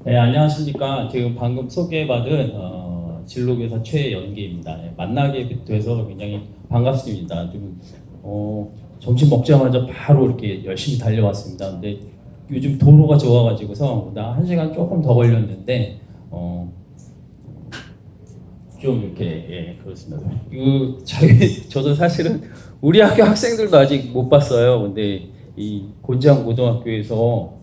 네, 안녕하십니까. 지금 방금 소개받은 진로교사 최연기입니다. 네, 만나게 돼서 굉장히 반갑습니다. 점심 먹자마자 바로 이렇게 열심히 달려왔습니다. 근데 요즘 도로가 좋아가지고서 나 1시간 조금 더 걸렸는데 좀 이렇게 그렇습니다. 저도 사실은 우리 학교 학생들도 아직 못 봤어요. 근데 이 곤지암 고등학교에서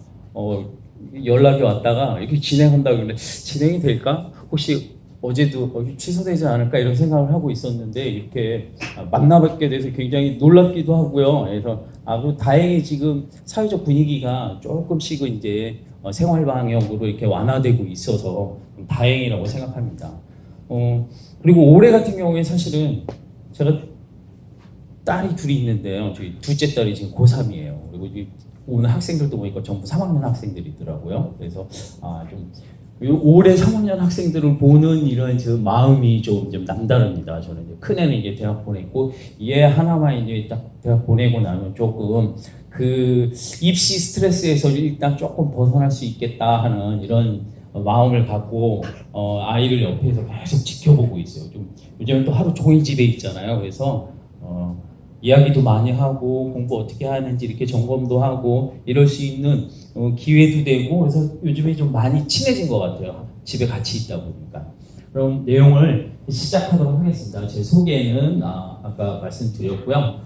연락이 왔다가 이렇게 진행한다고 그러는데 진행이 될까? 혹시 어제도 취소되지 않을까 이런 생각을 하고 있었는데 이렇게 만나뵙게 돼서 굉장히 놀랍기도 하고요. 그래서 그리고 다행히 지금 사회적 분위기가 조금씩은 이제 생활 방역으로 이렇게 완화되고 있어서 다행이라고 생각합니다. 그리고 올해 같은 경우에 사실은 제가 딸이 둘이 있는데요. 저희 둘째 딸이 지금 고3이에요. 그리고 오늘 학생들도 보니까 전부 3학년 학생들이더라고요. 그래서 좀 올해 3학년 학생들을 보는 이런 저 마음이 좀 남다릅니다. 저는 이제 큰애는 이제 대학 보냈고 얘 하나만 이제 딱 대학 보내고 나면 조금 그 입시 스트레스에서 일단 조금 벗어날 수 있겠다 하는 이런 마음을 갖고 아이를 옆에서 계속 지켜보고 있어요. 좀 요즘은 또 하루 종일 집에 있잖아요. 그래서 이야기도 많이 하고 공부 어떻게 하는지 이렇게 점검도 하고 이럴 수 있는 기회도 되고 그래서 요즘에 좀 많이 친해진 것 같아요. 집에 같이 있다 보니까. 그럼 내용을 시작하도록 하겠습니다. 제 소개는 아까 말씀드렸고요.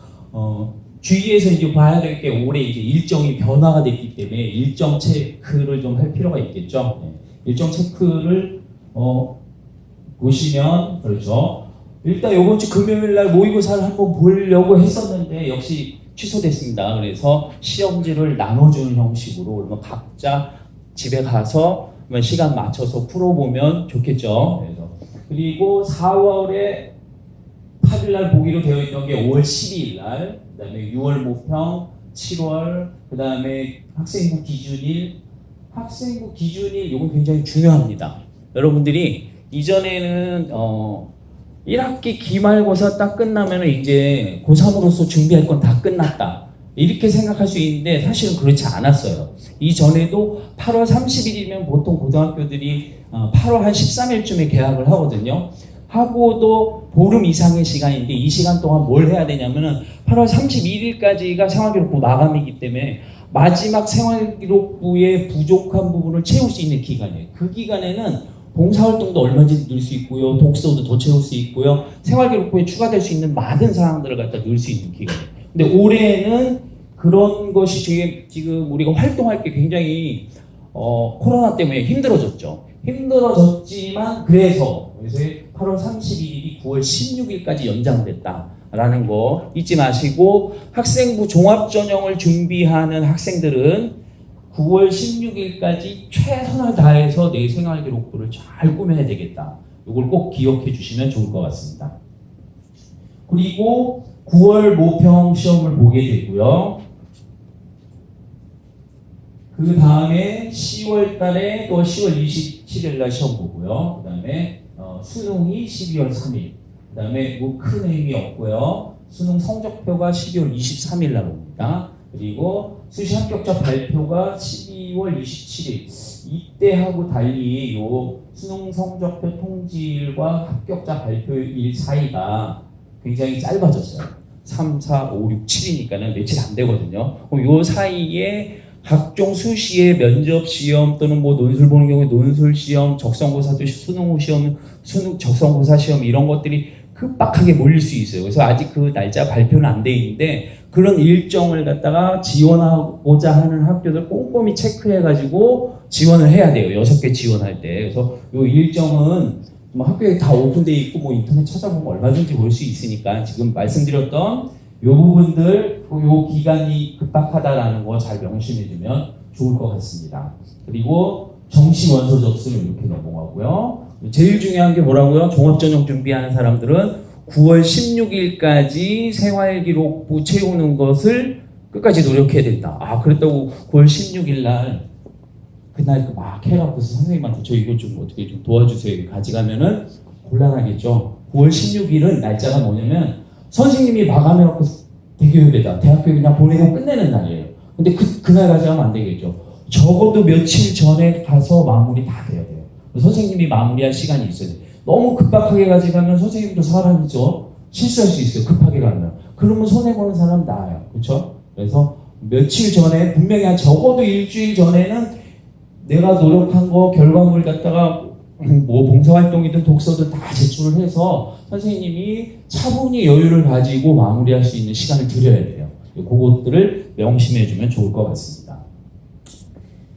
주위에서 이제 봐야 될 게 올해 이제 일정이 변화가 됐기 때문에 일정 체크를 좀 할 필요가 있겠죠. 네. 일정 체크를 보시면 그렇죠. 일단 이번 주 금요일 날 모의고사를 한번 보려고 했었는데 역시 취소됐습니다. 그래서 시험지를 나눠주는 형식으로 그러면 각자 집에 가서 시간 맞춰서 풀어보면 좋겠죠. 그리고 4월에 8일 날 보기로 되어 있던 게 5월 12일 날, 그다음에 6월 모평, 7월, 그다음에 학생부 기준일, 이건 굉장히 중요합니다. 여러분들이 이전에는 1학기 기말고사 딱 끝나면 이제 고3으로서 준비할 건 다 끝났다. 이렇게 생각할 수 있는데 사실은 그렇지 않았어요. 이전에도 8월 30일이면 보통 고등학교들이 8월 한 13일쯤에 개학을 하거든요. 하고도 보름 이상의 시간인데 이 시간 동안 뭘 해야 되냐면은 8월 31일까지가 생활기록부 마감이기 때문에 마지막 생활기록부의 부족한 부분을 채울 수 있는 기간이에요. 그 기간에는 봉사활동도 얼마든지 넣을 수 있고요. 독서도 더 채울 수 있고요. 생활기록부에 추가될 수 있는 많은 사항들을 갖다 넣을 수 있는 기간이에요. 근데 올해는 그런 것이 지금 우리가 활동할 게 굉장히 코로나 때문에 힘들어졌죠. 힘들어졌지만 그래서 8월 31일이 9월 16일까지 연장됐다라는 거 잊지 마시고 학생부 종합전형을 준비하는 학생들은 9월 16일까지 최선을 다해서 내 생활기록부를 잘 꾸며야 되겠다. 이걸 꼭 기억해 주시면 좋을 것 같습니다. 그리고 9월 모평 시험을 보게 되고요. 그 다음에 10월 달에 또 10월 27일 날 시험 보고요. 그 다음에 수능이 12월 3일. 그 다음에 뭐 큰 의미 없고요. 수능 성적표가 12월 23일 날 옵니다. 그리고 수시 합격자 발표가 12월 27일. 이때하고 달리 요 수능 성적표 통지일과 합격자 발표일 사이가 굉장히 짧아졌어요. 3, 4, 5, 6, 7이니까는 며칠 안 되거든요. 그럼 요 사이에 각종 수시의 면접 시험 또는 뭐 논술 보는 경우에 논술 시험, 적성고사도 수능 후 시험, 수능 적성고사 시험 이런 것들이 급박하게 몰릴 수 있어요. 그래서 아직 그 날짜 발표는 안 돼 있는데 그런 일정을 갖다가 지원하고자 하는 학교들 꼼꼼히 체크해가지고 지원을 해야 돼요. 6개 지원할 때. 그래서 이 일정은 뭐 학교에 다 오픈돼 있고 뭐 인터넷 찾아보면 얼마든지 볼 수 있으니까 지금 말씀드렸던 이 부분들, 이 기간이 급박하다라는 거 잘 명심해두면 좋을 것 같습니다. 그리고 정시 원서 접수는 이렇게 넘어가고요. 제일 중요한 게 뭐라고요? 종합전형 준비하는 사람들은 9월 16일까지 생활기록부 채우는 것을 끝까지 노력해야 된다. 그랬다고 9월 16일 날 그날 막 해갖고 선생님한테 저 이거 좀 어떻게 좀 도와주세요. 가져가면은 곤란하겠죠. 9월 16일은 날짜가 뭐냐면 선생님이 마감해갖고 대교육에다 대학교에 그냥 보내고 끝내는 날이에요. 근데 그날 가져가면 안 되겠죠. 적어도 며칠 전에 가서 마무리 다 돼야 돼요. 선생님이 마무리할 시간이 있어야 돼요. 너무 급박하게 가져가면 선생님도 사람이죠. 실수할 수 있어요. 급하게 가면. 그러면 손해보는 사람 나아요. 그렇죠? 그래서 며칠 전에 분명히 한 적어도 일주일 전에는 내가 노력한 거 결과물 갖다가 뭐 봉사활동이든 독서든 다 제출을 해서 선생님이 차분히 여유를 가지고 마무리할 수 있는 시간을 드려야 돼요. 그것들을 명심해주면 좋을 것 같습니다.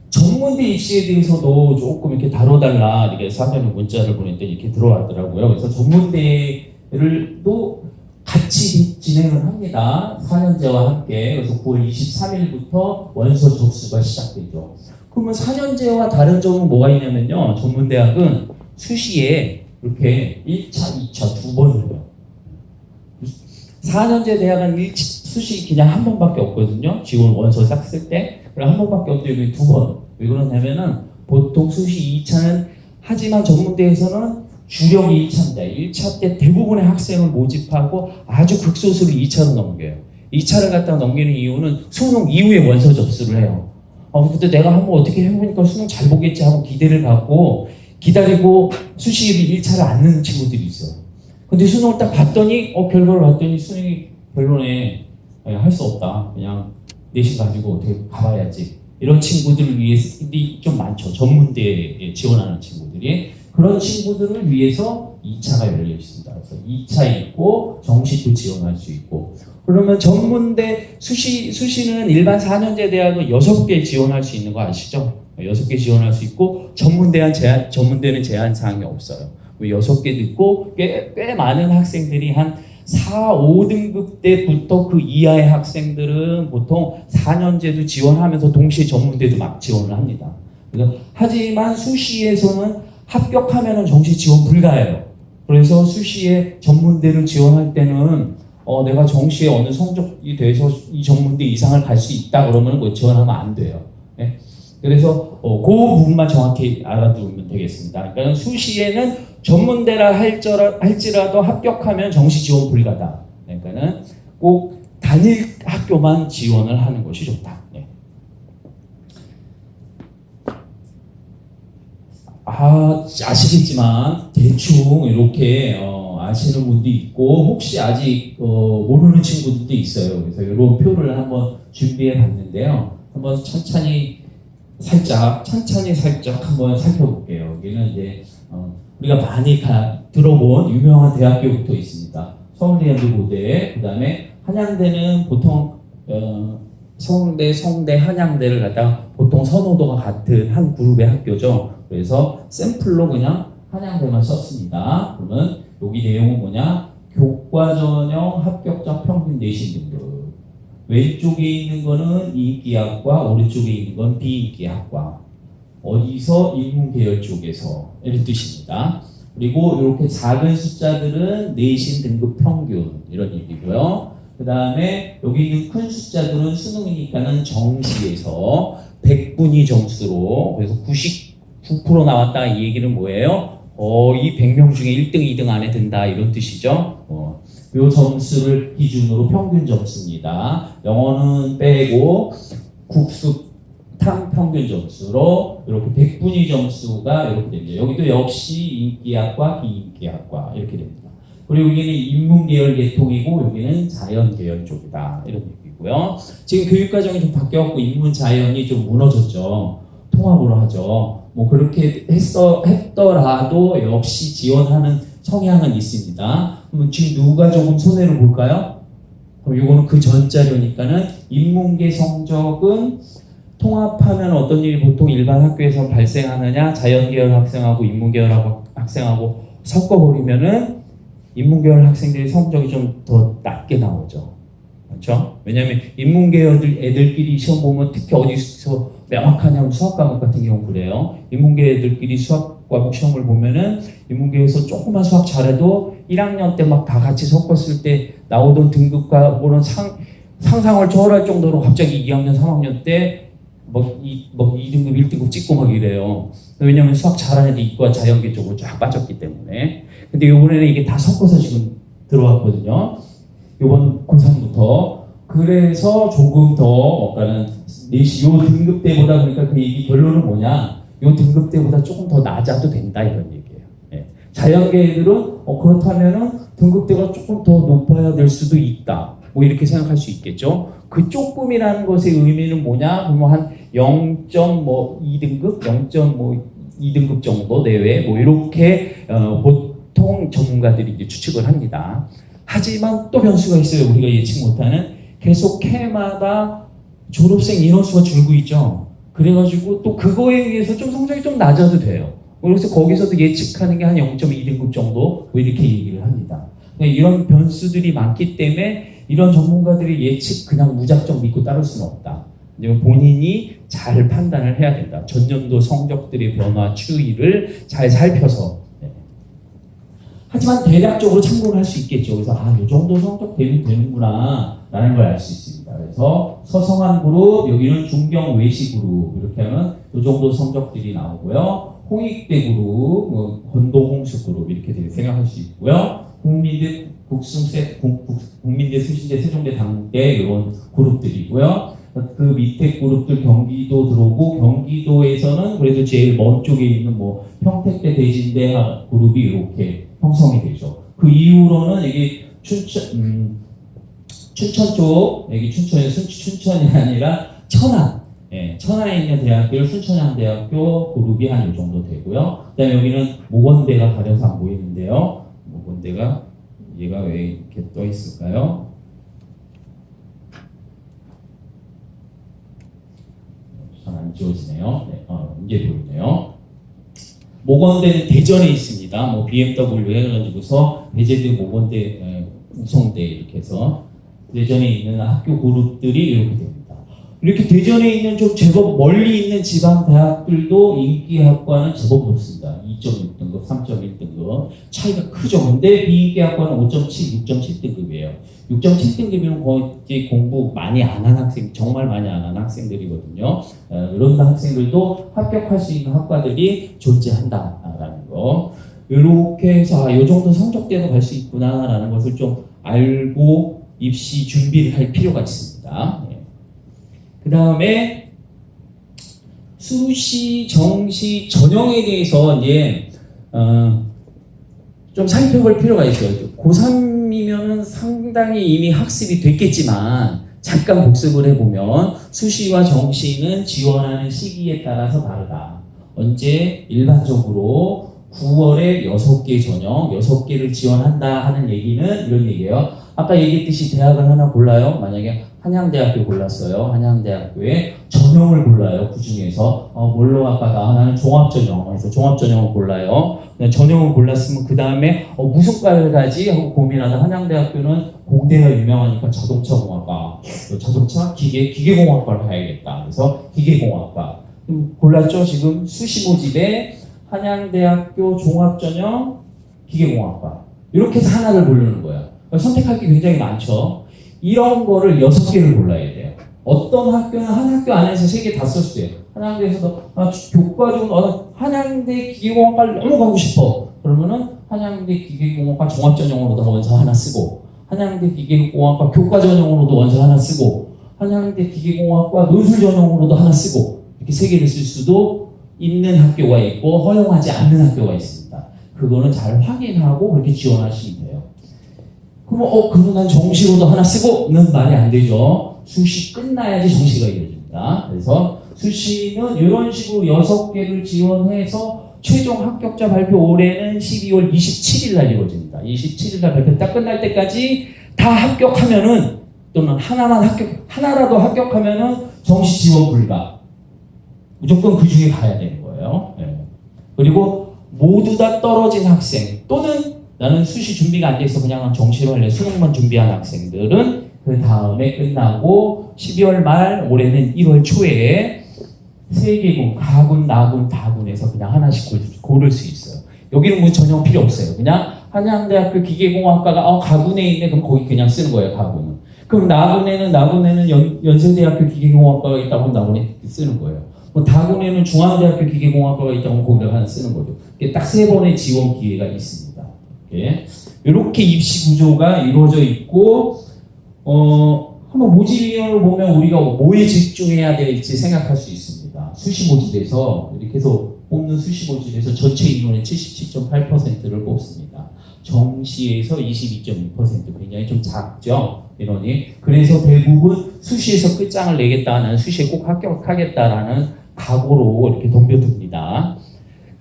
전문대 입시에 대해서도 조금 이렇게 다뤄달라 이렇게 사전에 문자를 보냈더니 이렇게 들어왔더라고요. 그래서 전문대를 또 같이 진행을 합니다. 4년제와 함께. 그래서 9월 23일부터 원서 접수가 시작되죠. 그러면 4년제와 다른 점은 뭐가 있냐면요. 전문대학은 수시에 이렇게 1차, 2차 두 번을 해요. 4년제 대학은 수시 그냥 한 번밖에 없거든요. 지원 원서 딱 쓸 때. 그럼 한 번밖에 없는데 두 번. 왜 그러냐면은 보통 수시 2차는 하지만 전문대에서는 주력이 1차입니다. 1차 때 대부분의 학생을 모집하고 아주 극소수를 2차로 넘겨요. 2차를 갖다가 넘기는 이유는 수능 이후에 원서 접수를 해요. 그때 내가 한번 어떻게 해보니까 수능 잘 보겠지 하고 기대를 갖고 기다리고 수시를 1차를 안 넣는 친구들이 있어요. 근데 수능을 딱 봤더니 결과를 봤더니 수능이 별로네. 할 수 없다. 그냥 내신 가지고 어떻게 가봐야지. 이런 친구들을 위해서 좀 많죠. 전문대에 지원하는 친구들이. 그런 친구들을 위해서 2차가 열려 있습니다. 그래서 2차 있고 정시도 지원할 수 있고. 그러면 전문대 수시는 일반 4년제 대학은 6개 지원할 수 있는 거 아시죠? 6개 지원할 수 있고 전문대는 제한 사항이 없어요. 6개 있고 꽤 많은 학생들이 한 4, 5등급 때부터 그 이하의 학생들은 보통 4년제도 지원하면서 동시에 전문대도 막 지원을 합니다. 하지만 수시에서는 합격하면은 정시 지원 불가해요. 그래서 수시에 전문대를 지원할 때는 내가 정시에 어느 성적이 돼서 이 전문대 이상을 갈 수 있다 그러면 뭐 지원하면 안 돼요. 네? 그래서 그 부분만 정확히 알아두면 되겠습니다. 그러니까 수시에는 전문대라 할지라도 합격하면 정시 지원 불가다. 그러니까는 꼭 단일 학교만 지원을 하는 것이 좋다. 네. 아시겠지만 대충 이렇게 아시는 분도 있고 혹시 아직 모르는 친구들도 있어요. 그래서 이런 표를 한번 준비해 봤는데요. 한번 천천히 살짝 한번 살펴볼게요. 여기는 이제 우리가 많이 들어본 유명한 대학교부터 있습니다. 서울대연대고대, 그 다음에 한양대는 보통 서울대, 성대, 한양대를 갖다가 보통 선호도가 같은 한 그룹의 학교죠. 그래서 샘플로 그냥 한양대만 썼습니다. 그러면 여기 내용은 뭐냐? 교과전형 합격자 평균 내신 등급. 왼쪽에 있는 거는 인기학과, 오른쪽에 있는 건 비인기학과. 어디서? 인문계열 쪽에서. 이런 뜻입니다. 그리고 이렇게 작은 숫자들은 내신 등급 평균. 이런 얘기고요. 그 다음에 여기 있는 큰 숫자들은 수능이니까는 정시에서 100분위 점수로, 그래서 99% 나왔다 이 얘기는 뭐예요? 이 100명 중에 1등, 2등 안에 든다 이런 뜻이죠. 요 점수를 기준으로 평균 점수입니다. 영어는 빼고 국수 탐 평균 점수로 이렇게 100분위 점수가 이렇게 됩니다. 여기도 역시 인기학과, 비인기학과 이렇게 됩니다. 그리고 여기는 인문계열 계통이고 여기는 자연계열 쪽이다 이런 얘기고요. 지금 교육과정이 좀 바뀌었고 인문자연이 좀 무너졌죠. 통합으로 하죠. 뭐 그렇게 했더라도 역시 지원하는 성향은 있습니다. 그럼 지금 누가 조금 손해를 볼까요? 그럼 이거는 그 전 자료니까는 인문계 성적은 통합하면 어떤 일이 보통 일반 학교에서 발생하느냐? 자연계열 학생하고 인문계열 학생하고 섞어버리면은 인문계열 학생들의 성적이 좀 더 낮게 나오죠. 그렇죠? 왜냐하면 인문계열 애들끼리 시험 보면 특히 어디서 명확하냐면 수학 과목 같은 경우 그래요. 인문계 애들끼리 수학 과목 시험을 보면은 인문계에서 조금만 수학 잘해도 1학년 때 막 다 같이 섞었을 때 나오던 등급과는 상상을 초월할 정도로 갑자기 2학년, 3학년 때 막 2등급, 1등급 찍고 막 이래요. 왜냐면 수학 잘하는 애들 이과 자연계 쪽으로 쫙 빠졌기 때문에. 근데 이번에는 이게 다 섞어서 지금 들어왔거든요. 이번 고3부터. 그 그래서 조금 더 뭔가는 요 등급대보다 그러니까 그 얘기 결론은 뭐냐? 요 등급대보다 조금 더 낮아도 된다 이런 얘기예요. 예. 자연계들은 그렇다면은 등급대가 조금 더 높아야 될 수도 있다. 뭐 이렇게 생각할 수 있겠죠. 그 조금이라는 것의 의미는 뭐냐? 그러면 한 0.2등급, 0.2등급 정도 내외 뭐 이렇게 보통 전문가들이 이제 추측을 합니다. 하지만 또 변수가 있어요. 우리가 예측 못하는 계속 해마다 졸업생 인원수가 줄고 있죠. 그래가지고 또 그거에 의해서 좀 성적이 좀 낮아도 돼요. 그래서 거기서도 예측하는 게 한 0.2등급 정도 뭐 이렇게 얘기를 합니다. 이런 변수들이 많기 때문에 이런 전문가들의 예측 그냥 무작정 믿고 따를 수는 없다. 본인이 잘 판단을 해야 된다. 전년도 성적들의 변화 추이를 잘 살펴서. 하지만 대략적으로 참고를 할 수 있겠죠. 그래서 이 정도 성적 되면 되는구나 라는 걸 알 수 있습니다. 그래서 서성한 그룹, 여기는 중경 외시 그룹 이렇게 하면 이 정도 성적들이 나오고요. 홍익대 그룹, 건도홍수 그룹 이렇게 생각할 수 있고요. 국민대 국민대 수신대 세종대 당국대 이런 그룹들이고요. 그 밑에 그룹들 경기도 들어오고 경기도에서는 그래도 제일 먼 쪽에 있는 뭐 평택대 대진대 그룹이 이렇게 형성이 되죠. 그 이후로는 이게 춘천 쪽, 여기 춘천이 아니라 천안, 천안에 있는 대학교를 순천향대학교 그룹이 한 이 정도 되고요. 그다음에 여기는 모건대가 가려서 안 보이는데요. 모건대가 얘가 왜 이렇게 떠 있을까요? 잘 안 지워지네요. 이제 보이네요. 모건대는 대전에 있습니다. 뭐 BMW 해가지고서 배제대, 모건대, 우성대 이렇게 해서 대전에 있는 학교 그룹들이 이렇게 됩니다. 이렇게 대전에 있는 좀 제법 멀리 있는 지방 대학들도 인기학과는 제법 높습니다. 2.6등급, 3.1등급 차이가 크죠. 근데 비인기학과는 5.7, 6.7등급이에요. 6.7등급이면 거의 공부 많이 안 한 학생, 정말 많이 안 한 학생들이거든요. 이런 학생들도 합격할 수 있는 학과들이 존재한다라는 거. 이렇게 해서 이 정도 성적대로 갈 수 있구나라는 것을 좀 알고 입시 준비를 할 필요가 있습니다. 그 다음에 수시, 정시, 전형에 대해서 이제 좀 살펴볼 필요가 있어요. 고3이면은 상당히 이미 학습이 됐겠지만 잠깐 복습을 해보면 수시와 정시는 지원하는 시기에 따라서 다르다. 언제 일반적으로 9월에 6개 전형, 6개를 지원한다 하는 얘기는 이런 얘기예요. 아까 얘기했듯이 대학을 하나 골라요. 만약에 한양대학교 골랐어요. 한양대학교에 전형을 골라요. 그 중에서 뭘로 할까? 나는 종합전형. 그래서 종합전형을 골라요. 전형을 골랐으면 그 다음에 무슨 과를 가지 하고 고민하다 한양대학교는 공대가 유명하니까 자동차공학과, 자동차 기계공학과를 가야겠다. 그래서 기계공학과 골랐죠. 지금 수시 모집에 한양대학교 종합전형 기계공학과 이렇게 해서 하나를 고르는 거예요. 선택할 게 굉장히 많죠. 이런 거를 6개를 골라야 돼요. 어떤 학교는 한 학교 안에서 3개 다 쓸 수 있어요. 한양대에서도 교과 중 한양대 기계공학과를 너무 가고 싶어. 그러면은 한양대 기계공학과 종합전형으로도 원서 하나 쓰고, 한양대 기계공학과 교과 전형으로도 원서 하나 쓰고, 한양대 기계공학과 논술 전형으로도 하나 쓰고, 이렇게 3개를 쓸 수도 있는 학교가 있고 허용하지 않는 학교가 있습니다. 그거는 잘 확인하고 그렇게 지원하시면 돼요. 그러면 난 정시로도 하나 쓰고는 말이 안 되죠. 수시 끝나야지 정시가 이루어집니다. 그래서 수시는 이런 식으로 6개를 지원해서 최종 합격자 발표 올해는 12월 27일 날 이루어집니다. 27일 날 발표 딱 끝날 때까지 다 합격하면은 또는 하나라도 합격하면은 정시 지원 불가. 무조건 그 중에 가야 되는 거예요. 네. 그리고 모두 다 떨어진 학생 또는 나는 수시 준비가 안 돼 있어 그냥 정시로 할래 수능만 준비한 학생들은 그 다음에 끝나고 12월 말 올해는 1월 초에 3개군 가군, 나군, 다군에서 그냥 하나씩 고를 수 있어요. 여기는 뭐 전혀 필요 없어요. 그냥 한양대학교 기계공학과가 가군에 있네 그럼 거기 그냥 쓰는 거예요. 가군은. 그럼 나군에는 연세대학교 기계공학과가 있다고 하면 나군에 쓰는 거예요. 뭐 다군에는 중앙대학교 기계공학과가 있다고 하면 거기다가 하나 쓰는 거죠. 딱 3번의 지원 기회가 있습니다. 이렇게 입시 구조가 이루어져 있고 한번 모집 인원을 보면 우리가 뭐에 집중해야 될지 생각할 수 있습니다. 수시 모집에서 이렇게 해서 뽑는 수시 모집에서 전체 인원의 77.8%를 뽑습니다. 정시에서 22.2%, 굉장히 좀 작죠, 인원이. 그래서 대부분 수시에서 끝장을 내겠다는, 수시에 꼭 합격하겠다라는 각오로 이렇게 덤벼듭니다.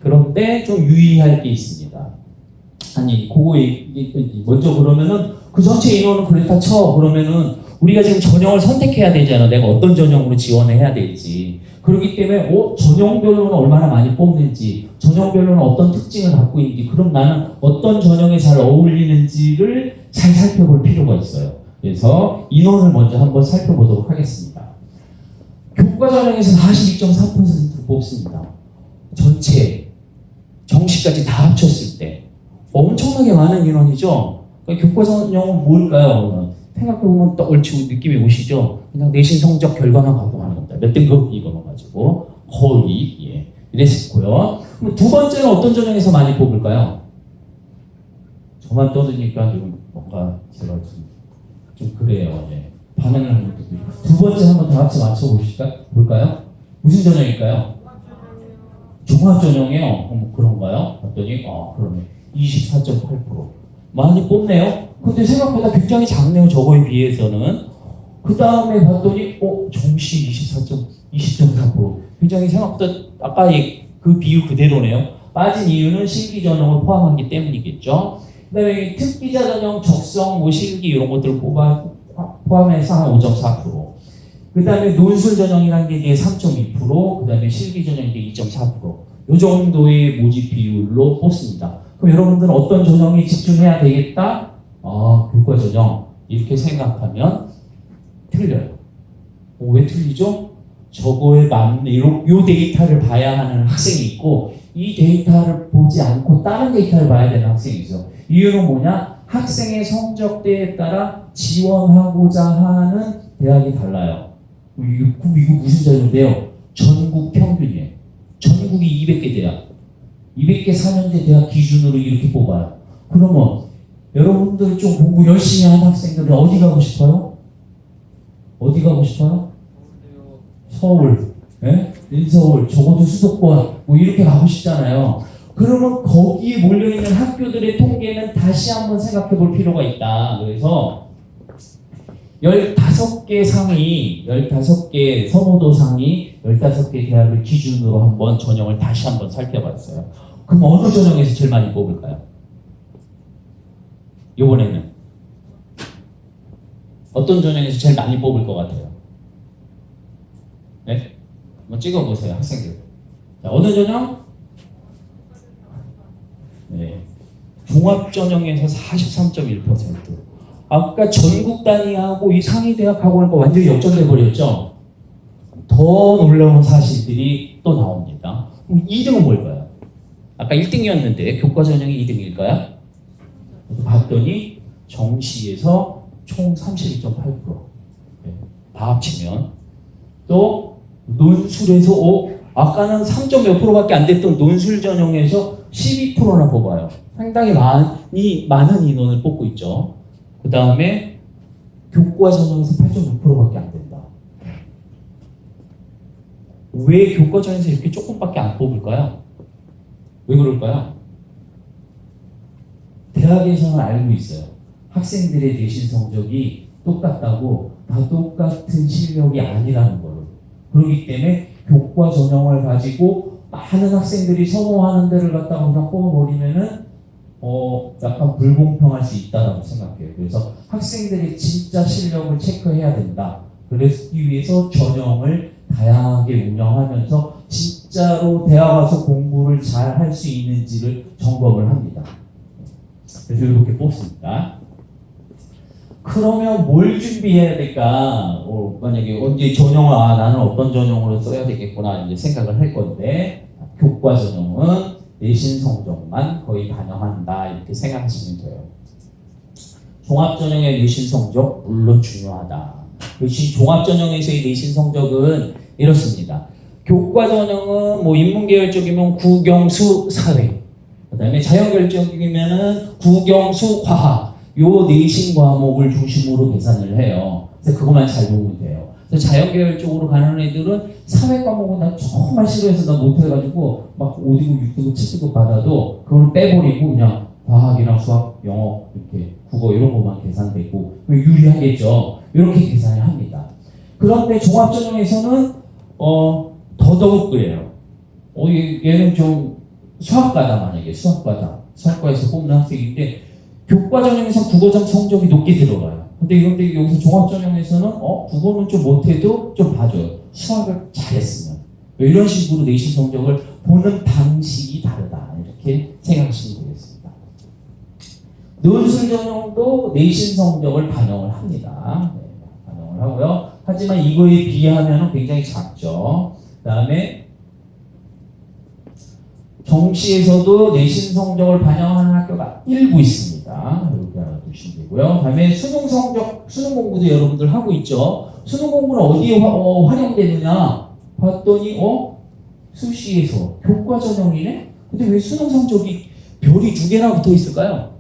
그런데 좀 유의할 게 있습니다. 아니, 그거 먼저 그러면은 그 전체 인원은 그렇다 쳐. 그러면은 우리가 지금 전형을 선택해야 되잖아. 내가 어떤 전형으로 지원을 해야 될지. 그렇기 때문에 전형별로는 얼마나 많이 뽑는지, 전형별로는 어떤 특징을 갖고 있는지, 그럼 나는 어떤 전형에 잘 어울리는지를 잘 살펴볼 필요가 있어요. 그래서 인원을 먼저 한번 살펴보도록 하겠습니다. 교과 전형에서 42.4%를 뽑습니다. 전체 정시까지 다 합쳤을 때 엄청나게 많은 인원이죠. 그러니까 교과 전형은 뭘까요? 생각해보면 또 얼추 느낌이 오시죠? 그냥 내신 성적 결과만 갖고 가는 겁니다. 몇 등급 이거 가지고 거의 이랬고요. 그럼 두 번째는 어떤 전형에서 많이 뽑을까요? 저만 떠드니까 좀 뭔가 제가 좀 그래요. 반응을 하는 것도 있고. 두 번째 한번 다 같이 볼까요? 무슨 전형일까요? 종합 전형이요. 그런가요? 봤더니 그러네. 24.8%. 많이 뽑네요. 근데 생각보다 굉장히 작네요. 저거에 비해서는. 그 다음에 봤더니 정시 20.4%. 굉장히 생각보다 아까 그 비율 그대로네요. 빠진 이유는 실기 전형을 포함하기 때문이겠죠. 그 다음에 특기자 전형, 적성, 실기 이런 것들을 포함해서 한 5.4%. 그 다음에 논술 전형이라는 게 이제 3.2%, 그 다음에 실기 전형이 이제 2.4%. 이 정도의 모집 비율로 뽑습니다. 그럼 여러분들은 어떤 전형에 집중해야 되겠다? 교과 전형. 이렇게 생각하면 틀려요. 왜 틀리죠? 저거에 맞는 요 데이터를 봐야 하는 학생이 있고, 이 데이터를 보지 않고 다른 데이터를 봐야 되는 학생이 있어. 이유는 뭐냐? 학생의 성적대에 따라 지원하고자 하는 대학이 달라요. 이거 무슨 전형인데요? 전국 평균이에요. 전국이 200개 대학. 200개 4년제 대학 기준으로 이렇게 뽑아요. 그러면 여러분들 좀 공부 열심히 하는 학생들은 어디 가고 싶어요? 어디 가고 싶어요? 서울, 인서울, 적어도 수도권, 이렇게 가고 싶잖아요. 그러면 거기에 몰려있는 학교들의 통계는 다시 한번 생각해 볼 필요가 있다. 그래서 15개 상위, 15개 선호도 상위, 15개 대학을 기준으로 한번 전형을 다시 한번 살펴봤어요. 그럼 어느 전형에서 제일 많이 뽑을까요? 이번에는 어떤 전형에서 제일 많이 뽑을 것 같아요? 네? 한번 찍어보세요, 학생들. 자, 어느 전형? 네. 종합 전형에서 43.1%. 아까 전국 단위하고 이 상위 대학하고 하는 거 완전히 역전돼 버렸죠? 더 놀라운 사실들이 또 나옵니다. 그럼 2등은 뭘까요? 아까 1등이었는데 교과 전형이 2등일까요? 봤더니 정시에서 총 31.8%. 다 합치면 또 논술에서 아까는 3. 몇 프로밖에 안 됐던 논술 전형에서 12%나 뽑아요. 상당히 많은 인원을 뽑고 있죠. 그 다음에 교과 전형에서 8.6%밖에 안 된다. 왜 교과 전형에서 이렇게 조금밖에 안 뽑을까요? 왜 그럴까요? 대학에서는 알고 있어요. 학생들의 내신 성적이 똑같다고 다 똑같은 실력이 아니라는 거를. 그렇기 때문에 교과 전형을 가지고 많은 학생들이 선호하는 데를 갖다가 그냥 뽑아버리면은 약간 불공평할 수 있다고 생각해요. 그래서 학생들의 진짜 실력을 체크해야 된다. 그러기 위해서 전형을 다양하게 운영하면서 진짜로 대학 와서 공부를 잘 할 수 있는지를 점검을 합니다. 그래서 이렇게 뽑습니다. 그러면 뭘 준비해야 될까? 만약에 언제 전형을 나는 어떤 전형으로 써야 되겠구나 이제 생각을 할 건데, 교과 전형은 내신 성적만 거의 반영한다 이렇게 생각하시면 돼요. 종합 전형의 내신 성적 물론 중요하다. 종합 전형에서의 내신 성적은 이렇습니다. 교과 전형은 인문계열 쪽이면 국영수 사회, 그다음에 자연계열 쪽이면은 국영수 과학, 요 내신 과목을 중심으로 계산을 해요. 그래서 그것만 잘 보면 돼요. 그래서 자연계열 쪽으로 가는 애들은 사회 과목은 난 정말 싫어해서 난 못해가지고 막 5등급, 6등급, 7등급 받아도 그걸 빼버리고 그냥 과학이랑 수학, 영어, 이렇게 국어 이런 것만 계산되고 유리하겠죠. 이렇게 계산을 합니다. 그런데 종합전형에서는 더더욱 그래요. 얘는 좀 수학과다 만약에 수학과에서 뽑는 학생인데 교과전형에서 국어점 성적이 높게 들어가요. 근데 여기서 종합전형에서는 국어는 좀 못해도 좀 봐줘요. 수학을 잘했으면. 이런 식으로 내신 성적을 보는 방식이 다르다. 이렇게 생각하시면 되겠습니다. 논술 전형도 내신 성적을 반영을 합니다. 네, 반영을 하고요. 하지만 이거에 비하면 굉장히 작죠. 그 다음에 정시에서도 내신 성적을 반영하는 학교가 일부 있습니다. 이렇게 알아두시면 되고요. 다음에 수능 성적, 수능 공부도 여러분들 하고 있죠. 수능 공부는 어디에 활용되느냐 봤더니 수시에서 교과 전형이네. 근데 왜 수능 성적이 별이 2개나 붙어 있을까요?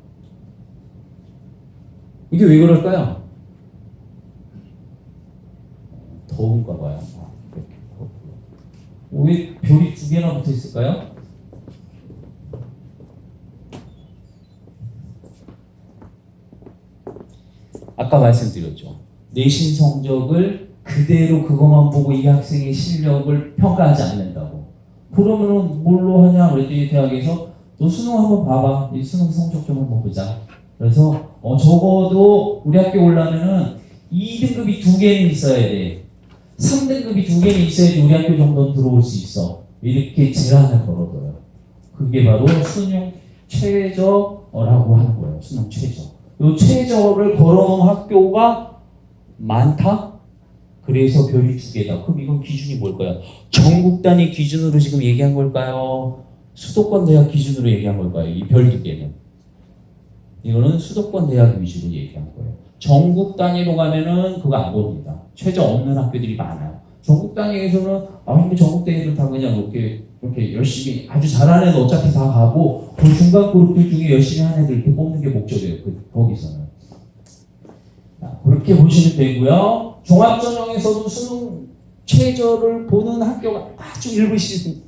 이게 왜 그럴까요? 더운가 봐요. 왜 별이 2개나 붙어 있을까요? 아까 말씀드렸죠. 내신 성적을 그대로 그것만 보고 이 학생의 실력을 평가하지 않는다고. 그러면은 뭘로 하냐? 그랬더니 대학에서 너 수능 한번 봐봐. 이 수능 성적 좀 한번 보자. 그래서 적어도 우리 학교 올라면은 2등급이 2개는 있어야 돼. 3등급이 2개는 있어야지 우리 학교 정도는 들어올 수 있어. 이렇게 제한을 걸어둬요. 그게 바로 수능 최저라고 하는 거예요. 수능 최저. 이 최저를 걸어놓은 학교가 많다? 그래서 별이 2개다. 그럼 이건 기준이 뭘까요? 전국 단위 기준으로 지금 얘기한 걸까요? 수도권 대학 기준으로 얘기한 걸까요? 이 별 2개는. 이거는 수도권 대학 위주로 얘기한 거예요. 전국 단위로 가면은 그거 안 봅니다. 최저 없는 학교들이 많아요. 전국 단위에서는 근데 전국 단위도 다 그냥 이렇게 열심히 아주 잘하는 애들 어차피 다 가고 그 중간 그룹들 중에 열심히 하는 애들 이렇게 뽑는 게 목적이에요. 거기서는. 그렇게 보시면 되고요. 종합전형에서도 수능 최저를 보는 학교가 아주 일부 있습니다.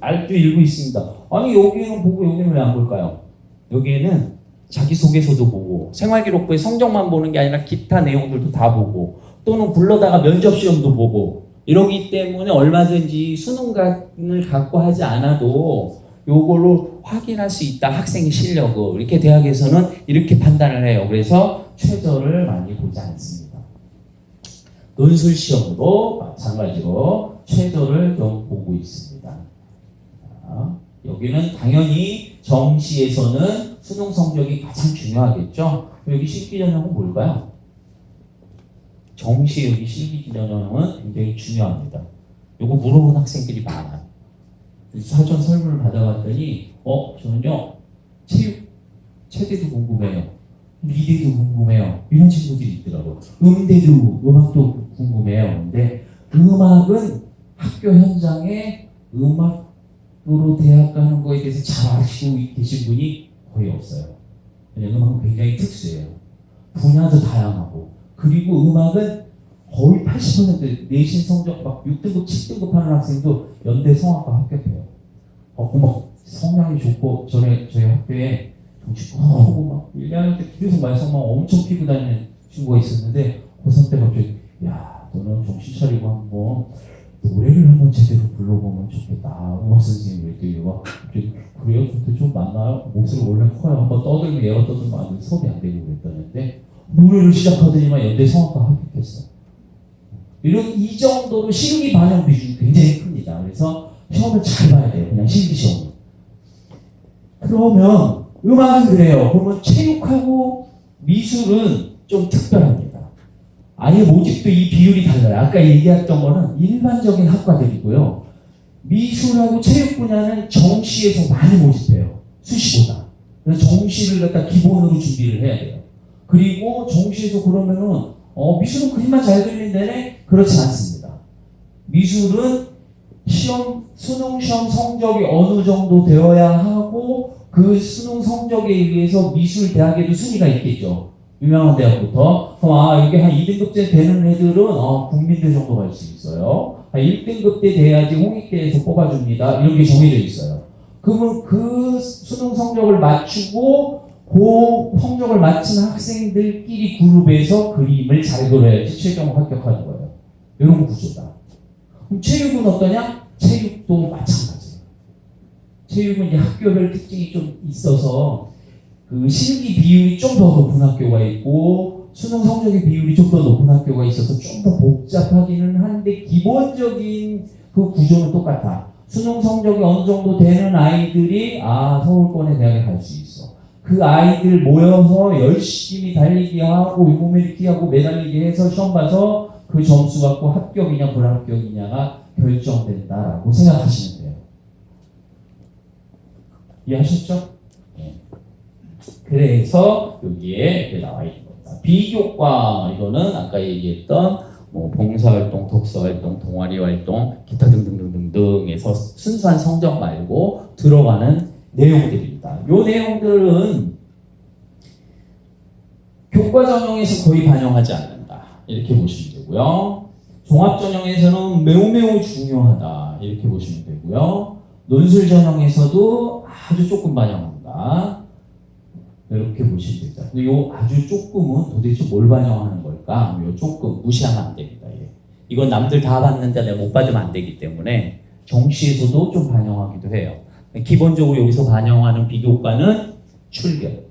아니 여기는 보고 여기는 왜 안 볼까요? 여기에는 자기소개서도 보고 생활기록부의 성적만 보는 게 아니라 기타 내용들도 다 보고 또는 불러다가 면접시험도 보고 이러기 때문에 얼마든지 수능관을 갖고 하지 않아도 요걸로 확인할 수 있다. 학생의 실력을. 이렇게 대학에서는 이렇게 판단을 해요. 그래서 최저를 많이 보지 않습니다. 논술 시험으로 마찬가지로 최저를 좀 보고 있습니다. 자, 여기는 당연히 정시에서는 수능 성적이 가장 중요하겠죠. 여기 실기전형은 뭘까요? 정시 여기 실기전형은 굉장히 중요합니다. 요거 물어본 학생들이 많아요. 사전 설문을 받아봤더니 저는요 체육, 체대도 궁금해요. 미대도 궁금해요. 이런 친구들이 있더라고요. 음대도, 음악도 궁금해요. 근데 음악은 학교 현장에 음악으로 대학 가는 거에 대해서 잘 아시고 계신 분이 거의 없어요. 왜냐면 음악은 굉장히 특수해요. 분야도 다양하고. 그리고 음악은 거의 80% 내신 성적 막 6등급, 7등급 하는 학생도 연대 성악과 합격해요. 막 성량이 좋고 저희 학교에 정치 하고 막 1학년 때 계속 말썽만 엄청 피고 다니는 친구가 있었는데 고3 때 갑자기 너는 정신 차리고 한번 노래를 한번 제대로 불러보면 좋겠다. 음악 선생님이 그랬더니 그래요? 근데 좀 맞나요? 목소리 원래 커요. 한번 떠들면 얘가 떠들면 안 돼. 수업이 안 되고 그랬다는데 노래를 시작하더니만 연대 성악과 합격했어. 이 정도로 실기 반영 비중이 굉장히 큽니다. 그래서 시험을 잘 봐야 돼요. 그냥 실기 시험. 그러면 음악은 그래요. 그러면 체육하고 미술은 좀 특별합니다. 아예 모집도 이 비율이 달라요. 아까 얘기했던 거는 일반적인 학과들이고요. 미술하고 체육 분야는 정시에서 많이 모집해요. 수시보다. 그래서 정시를 갖다 기본으로 준비를 해야 돼요. 그리고 정시에서 그러면은 미술은 그림만 잘 그리는 데는 그렇지 않습니다. 미술은 수능 시험 성적이 어느 정도 되어야 하고 그 수능 성적에 의해서 미술 대학에도 순위가 있겠죠. 유명한 대학부터. 그럼 이게 한 2등급제 되는 애들은 국민대 정도 갈 수 있어요. 한 1등급 때 돼야지 홍익대에서 뽑아줍니다. 이런 게 정해져 있어요. 그러면 그 수능 성적을 맞추고 그 성적을 맞춘 학생들끼리 그룹에서 그림을 잘 그려야지 최종 합격하는 거예요. 이런 구조다. 그럼 체육은 어떠냐? 체육도 마찬가지예요. 체육은 이제 학교별 특징이 좀 있어서 그 실기 비율이 좀 더 높은 학교가 있고 수능 성적의 비율이 좀 더 높은 학교가 있어서 좀 더 복잡하기는 한데 기본적인 그 구조는 똑같아. 수능 성적이 어느 정도 되는 아이들이 서울권의 대학에 갈 수 있어. 그 아이들 모여서 열심히 달리기 하고 몸매리기 하고 매달리기 해서 시험 봐서 그 점수 갖고 합격이냐 불합격이냐가 결정된다라고 생각하시면 돼요. 이해하셨죠? 네. 그래서 여기에 이렇게 나와 있는 겁니다. 비교과 이거는 아까 얘기했던 봉사활동, 독서활동, 동아리활동, 기타 등등등등등에서 순수한 성적 말고 들어가는 내용들입니다. 이 내용들은 교과 전형에서 거의 반영하지 않는다. 이렇게 보시면 되고요. 종합 전형에서는 매우 중요하다. 이렇게 보시면 되고요. 논술 전형에서도 아주 조금 반영한다. 이렇게 보시면 됩니다. 근데 요 아주 조금은 도대체 뭘 반영하는 걸까? 요 조금 무시하면 안 됩니다. 이건 남들 다 봤는데 내가 못 받으면 안 되기 때문에 정시에서도 좀 반영하기도 해요. 기본적으로 여기서 반영하는 비교과는 출결,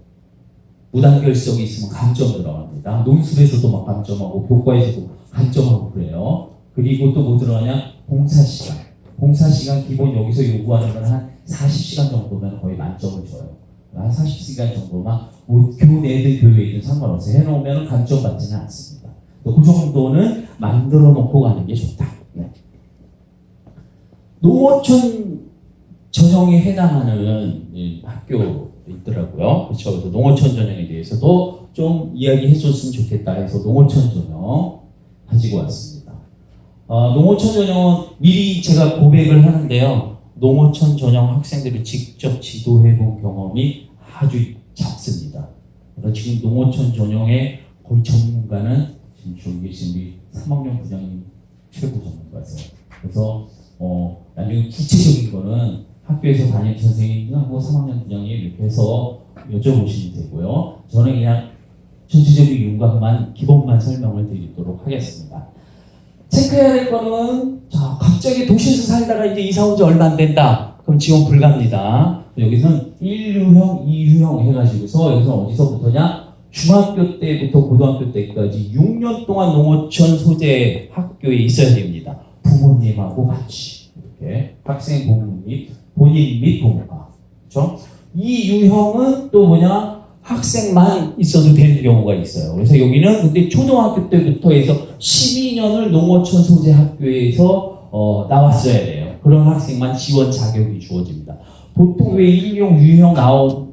무단결석이 있으면 감점 들어갑니다. 논술에서도 막 감점하고 교과에서도 감점하고 그래요. 그리고 또 뭐 들어가냐? 봉사시간. 봉사시간 기본 여기서 요구하는 건 한 40시간 정도면 거의 만점을 줘요. 한 40시간 정도만 교내든 교회이든 상관없어요. 해놓으면 감점 받지는 않습니다. 그 정도는 만들어 놓고 가는 게 좋다. 네. 농어촌 전형에 해당하는 학교 있더라고요. 그렇죠. 그래서 농어촌 전형에 대해서도 좀 이야기해 줬으면 좋겠다 해서 농어촌 전형 가지고 왔습니다. 농어촌 전형은 미리 제가 고백을 하는데요. 농어촌 전형 학생들을 직접 지도해 본 경험이 아주 작습니다. 그래서 지금 농어촌 전형의 거의 전문가는 지금 저기 계신 우리 3학년 부장님 최고 전문가세요. 그래서 나중에 구체적인 거는 학교에서 담임 선생님하고 3학년 부장님 이렇게 해서 여쭤보시면 되고요. 저는 그냥 전체적인 윤곽만 기본만 설명을 드리도록 하겠습니다. 체크해야 될 거는 갑자기 도시에서 살다가 이제 이사 온 지 얼마 안 된다. 그럼 지원 불가입니다. 여기서는 1유형, 2유형 해가지고서 여기서 어디서부터냐? 중학교 때부터 고등학교 때까지 6년 동안 농어촌 소재 학교에 있어야 됩니다. 부모님하고 같이 이렇게 학생 부모 및 본인 및 부모가. 그렇죠? 이 유형은 또 뭐냐? 학생만 있어도 되는 경우가 있어요. 그래서 여기는 근데 초등학교 때부터 해서 12년을 농어촌 소재 학교에서 나왔어야 돼요. 그런 학생만 지원 자격이 주어집니다. 보통 왜 1유형, 유형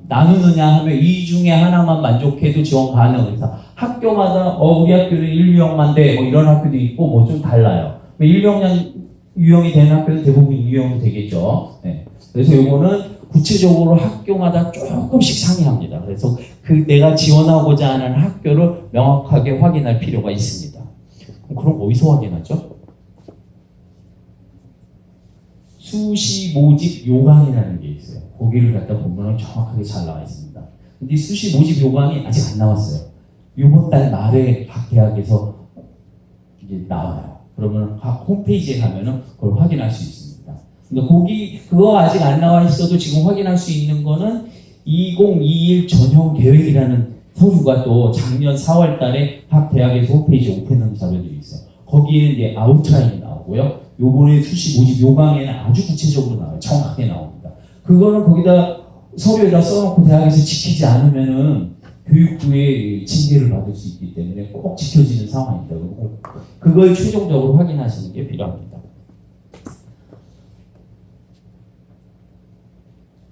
나누느냐 하면 이 중에 하나만 만족해도 지원 가능. 그래서 학교마다 우리 학교는 1유형만 돼. 이런 학교도 있고 뭐 좀 달라요. 1유형, 유형이 되는 학교는 대부분 2유형이 되겠죠. 네. 그래서 이거는 구체적으로 학교마다 조금씩 상이합니다. 그래서 내가 지원하고자 하는 학교를 명확하게 확인할 필요가 있습니다. 그럼 어디서 확인하죠? 수시 모집 요강이라는 게 있어요. 거기를 갖다 보면 정확하게 잘 나와 있습니다. 근데 수시 모집 요강이 아직 안 나왔어요. 이번 달 말에 각 대학에서 이제 나와요. 그러면 각 홈페이지에 가면은 그걸 확인할 수 있습니다. 근데 그거 아직 안 나와 있어도 지금 확인할 수 있는 거는 2021 전형 계획이라는 서류가 또 작년 4월 달에 각 대학에서 홈페이지에 오픈한 자료들이 있어요. 거기에 이제 아웃라인이 나오고요. 요번에 수시 모집 요강에는 아주 구체적으로 나와요. 정확하게 나옵니다. 그거는 거기다 서류에다 써놓고 대학에서 지키지 않으면은 교육부의 징계를 받을 수 있기 때문에 꼭 지켜지는 상황입니다. 그걸 최종적으로 확인하시는 게 필요합니다.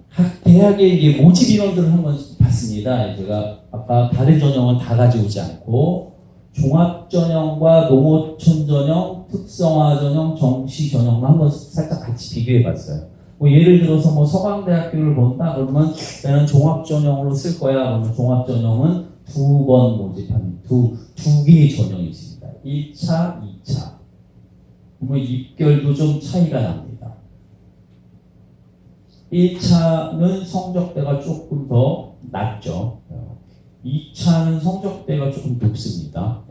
각 대학의 이제 모집 인원들을 한번 봤습니다. 제가 아까 다른 전형은 다 가져오지 않고 종합 전형과 농어촌 전형, 특성화 전형, 정시 전형만 한번 살짝 같이 비교해봤어요. 예를 들어서 서강대학교를 본다 그러면 나는 종합 전형으로 쓸 거야. 그러면 종합 전형은 두 번 모집한 두 개의 전형이 있습니다. 1차, 2차. 그러면 입결도 좀 차이가 납니다. 1차는 성적대가 조금 더 낮죠. 2차는 성적대가 조금 높습니다.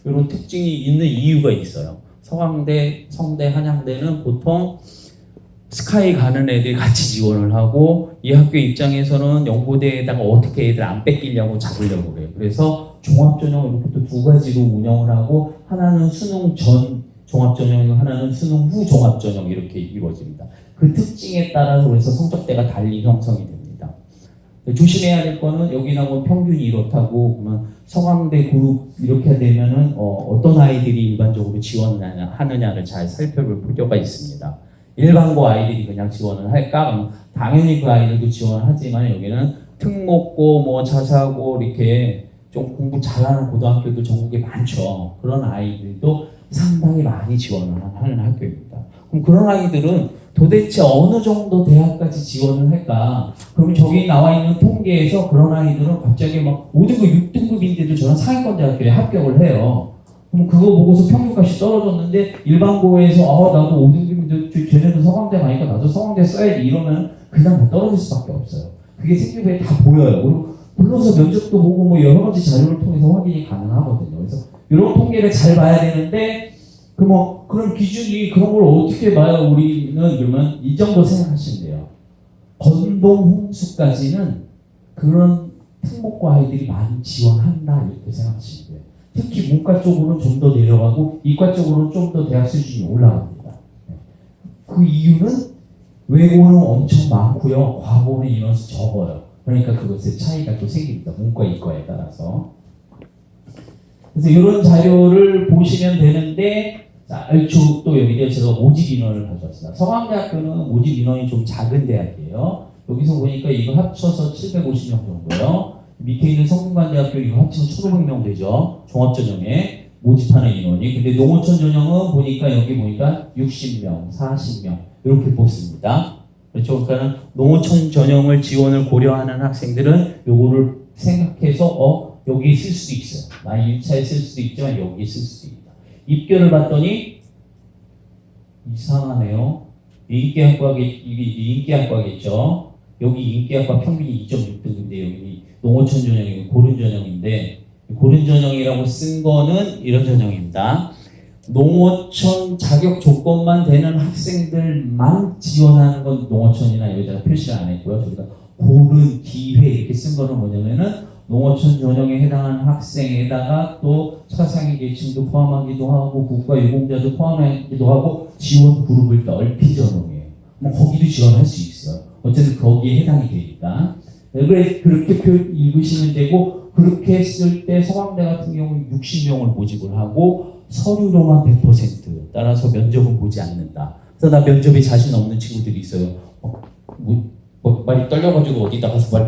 이런 특징이 있는 이유가 있어요. 서강대, 성대, 한양대는 보통 스카이 가는 애들이 같이 지원을 하고 이 학교 입장에서는 연고대에다가 어떻게 애들 안 뺏기려고 잡으려고 그래요. 그래서 종합전형 이렇게 또 두 가지로 운영을 하고 하나는 수능 전 종합전형, 하나는 수능 후 종합전형 이렇게 이루어집니다. 그 특징에 따라서 그래서 성적대가 달리 형성이 됩니다. 조심해야 될 거는 여기 나온 평균이 이렇다고 그러면 서강대 그룹 이렇게 되면은 어떤 아이들이 일반적으로 지원을 하느냐를 잘 살펴볼 필요가 있습니다. 일반고 아이들이 그냥 지원을 할까? 그럼 당연히 그 아이들도 지원을 하지만 여기는 특목고, 뭐 자사고 이렇게 좀 공부 잘하는 고등학교도 전국에 많죠. 그런 아이들도 상당히 많이 지원을 하는 학교입니다. 그럼 그런 아이들은 도대체 어느 정도 대학까지 지원을 할까? 그러면 저기 나와 있는 통계에서 그런 아이들은 갑자기 막 5등급, 6등급인데도 저는 상위권 대학교에 합격을 해요. 그럼 그거 보고서 평균값이 떨어졌는데 일반고에서 나도 5등급인데 쟤네도 서강대 가니까 나도 서강대 써야지 이러면 그냥 다 떨어질 수밖에 없어요. 그게 생기부에 다 보여요. 그리고 불러서 면접도 보고 뭐 여러 가지 자료를 통해서 확인이 가능하거든요. 그래서 이런 통계를 잘 봐야 되는데 그런 기준이 그런 걸 어떻게 봐요? 우리는 그러면 이 정도 생각하시면 돼요. 건동 홍수까지는 그런 특목고 아이들이 많이 지원한다 이렇게 생각하시면 돼요. 특히 문과 쪽으로는 좀 더 내려가고 이과 쪽으로는 좀 더 대학 수준이 올라갑니다. 그 이유는 외고는 엄청 많고요. 과고는 인원수 적어요. 그러니까 그것의 차이가 또 생깁니다. 문과, 이과에 따라서. 그래서 이런 자료를 보시면 되는데 자, 또 여기에 제가 모집 인원을 가져왔습니다. 서강대학교는 모집 인원이 좀 작은 대학이에요. 여기서 보니까 이거 합쳐서 750명 정도요. 밑에 있는 성균관대학교 이거 합치면 1,500명 되죠. 종합전형에 모집하는 인원이. 근데 농어촌 전형은 보니까 여기 보니까 60명, 40명 이렇게 뽑습니다. 그렇죠. 그러니까 농어촌 전형을 지원을 고려하는 학생들은 요거를 생각해서 여기에 쓸 수도 있어요. 나 1차에 쓸 수도 있지만 여기에 쓸 수도 있다. 입결을 봤더니 이상하네요. 이게 인기학과겠죠. 여기 인기학과 평균이 2.6등급인데 여기 농어촌 전형이 고른 전형인데 고른 전형이라고 쓴 거는 이런 전형입니다. 농어촌 자격 조건만 되는 학생들만 지원하는 건 농어촌이나 여기다가 표시를 안 했고요. 저희가 고른, 기회 이렇게 쓴 거는 뭐냐면은 농어촌 전형에 해당하는 학생에다가 또 차상위 계층도 포함하기도 하고 국가 유공자도 포함하기도 하고 지원 그룹을 넓힌 전형이에요. 뭐 거기도 지원할 수 있어요. 어쨌든 거기에 해당이 되니까. 그렇게 읽으시면 되고 그렇게 했을 때 서강대 같은 경우는 60명을 모집을 하고 서류로만 100% 따라서 면접은 보지 않는다. 그래서 나 면접에 자신 없는 친구들이 있어요. 말이 떨려가지고 어디다 가서 말